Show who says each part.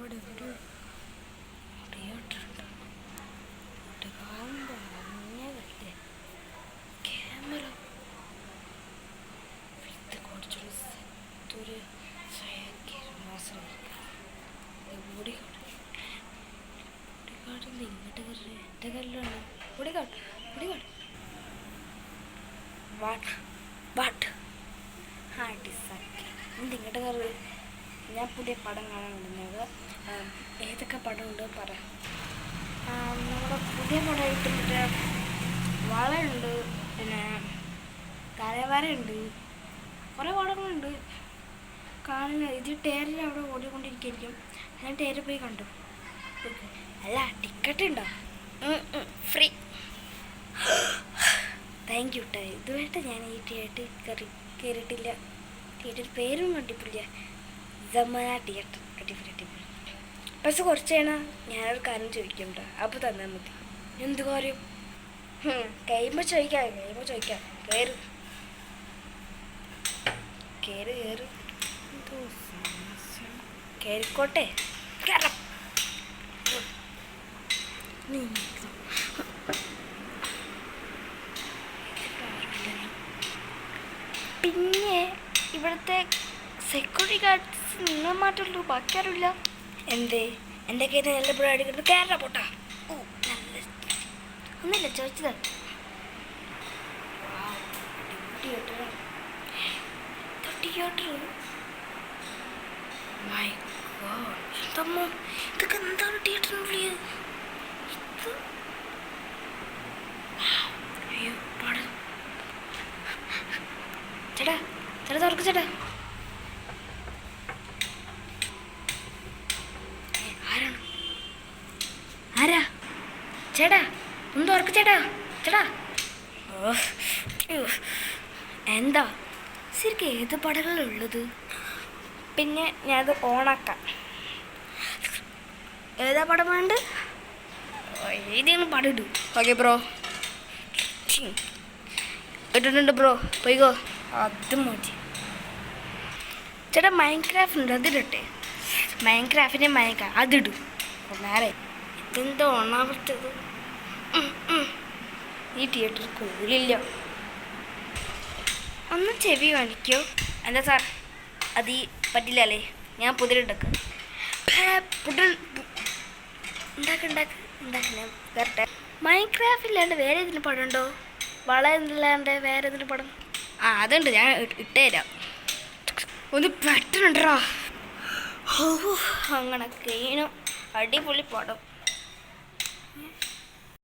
Speaker 1: ഇവിടെ ഒരു തിയേറ്ററുണ്ട്. ഇത് കാണുമ്പോൾ മഞ്ഞതല്ലേ ക്യാമറ ഇത് കുറച്ചൊരു സെത്തൊരു ബോഡിഗാർഡിൻ്റെ ഇങ്ങോട്ട് കയറി എൻ്റെ കല്ലാണ് ബോഡിഗാർഡ് വാട്ട് ആ ഡിസാക്കി എന്ത് ഇങ്ങോട്ട് കയറി. ഞാൻ പുതിയ പടം കാണാൻ വിടുന്നത്. ഏതൊക്കെ പടമുണ്ട് പറ. നമ്മുടെ പുതിയ പടമായിട്ട് മറ്റേ വളയുണ്ട്, പിന്നെ കരവരയുണ്ട്, കുറേ പടങ്ങളുണ്ട്. കാണുന്ന ഇത് ടേറിൽ അവിടെ ഓടിക്കൊണ്ടിരിക്കും. ഞാൻ ടേറിൽ പോയി കണ്ടു. അല്ല ടിക്കറ്റ് ഉണ്ടോ? ഫ്രീ. താങ്ക് യു ട്ടോ. ഇതുമായിട്ട് ഞാൻ ഈ തിയേറ്റർ കയറിയിട്ടില്ല. തിയേറ്റർ പേരും കണ്ടിട്ടില്ല. ജമന തിയേറ്റർ. അടിപൊളി. പക്ഷെ കുറച്ച് കഴിഞ്ഞാൽ ഞാനൊരു കാര്യം ചോദിക്കണ്ട, അപ്പോൾ തന്നാൽ മതി. എന്ത് കാര്യം? കഴിയുമ്പോൾ ചോദിക്കാം. കയറ് എന്തോ കയറിക്കോട്ടെ. കയറാം. പിന്നെ ഇവിടുത്തെ സെക്യൂരിറ്റി ഗാർഡ്സ് നിങ്ങൾ മാത്രമല്ലോ, ബാക്കി ആരുമില്ല. എന്തേ എൻ്റെ കയ്യിൽ നല്ല പുഴ അടിക്കുന്നത്? കയറാ പോട്ടാ. ഓ നല്ല ഒന്നുമില്ല, ചോദിച്ചത്. തിയേറ്റർ മൈ ഗോഡ്, എന്തമ്മോ ഇതൊക്കെ എന്താണ് തിയേറ്ററിനുള്ളിൽ? ഇത് അയ്യോ പാട്. ചേട്ടാ തുറക്ക് ചേട്ടാ. ആരാ ചേട്ടാ? ഒന്ന് തുറക്ക് ചേട്ടാ. എന്താ ശരിക്കും ഏത് പടങ്ങളുള്ളത്? പിന്നെ ഞാനത് ഓണാക്കാം. ഏതാ പടം വേണ്ട? ഏതെങ്കിലും പടം ഇടൂ. ഓക്കെ ബ്രോ, ഇട്ടിട്ടുണ്ട് ബ്രോ, പോയിക്കോ. അത് മതി ചേട്ടാ. മൈൻക്രാഫ്റ്റ് ഉണ്ട്, അതിടട്ടെ. മൈൻക്രാഫ്റ്റിൻ്റെ അതിടും. നേരെ ഇതെന്തോ ഓണാവട്ടത്. ഈ തിയേറ്റർ കൂളില്ല. ഒന്ന് ചെവി കാണിക്കോ? എന്താ സാർ അത് പറ്റില്ല അല്ലേ? ഞാൻ പുതിരിട്ടക്ക് ഉണ്ടാക്കട്ടെ. മൈൻക്രാഫ്റ്റ് ഇല്ലാണ്ട് വേറെ ഏതിന് പടം ഉണ്ടോ? വളയില്ലാണ്ട് വേറെ ഏതിന് പടം? അതുണ്ട്, ഞാൻ ഇട്ടുതരാം. ഒന്ന് പെട്ടെന്നുണ്ടോ? അങ്ങനെ കേണു. അടിപൊളി പടം.